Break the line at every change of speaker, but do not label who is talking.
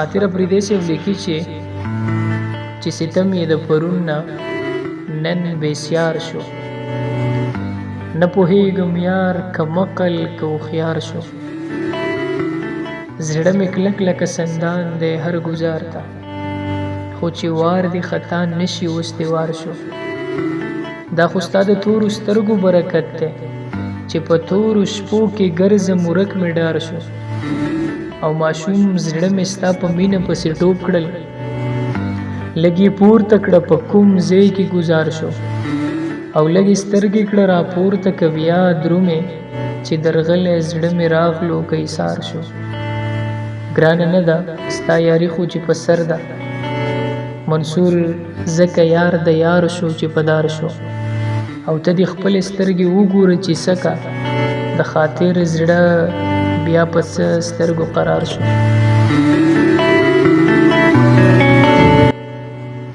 خاطره پرې داسې ولیکي چې ستم یې د پرون نه نن بېسیار شو. نه پوهېږم یار که مقل که هوښیار شو. زړه مې کلک لکه سندان دی هر ګزار ته، خو چې وار دی خطا نشي اوس دې وار شو. دا خو ستا د تورو سترګو برکت دی چې په تورو شپو کې ګرځم ورک مې ډار شو. او ماشوم زړه مې ستا په مینه پسې ټوپ کړل، لږې پورته کړه په کوم ځای کې ګزار شو. او لږې سترګې کړه راپورته که بیا درومې چې درغلی زړه مې راغلو که ایثار شو. ګرانه نه ده ستا یاري خو چې په سر ده، منصور ځکه یار د یار شو چې په دار شو. او ته دې خپلې سترګې وګوره چې څکه د خاطر زړه بیا په څه سترګو قرار شو.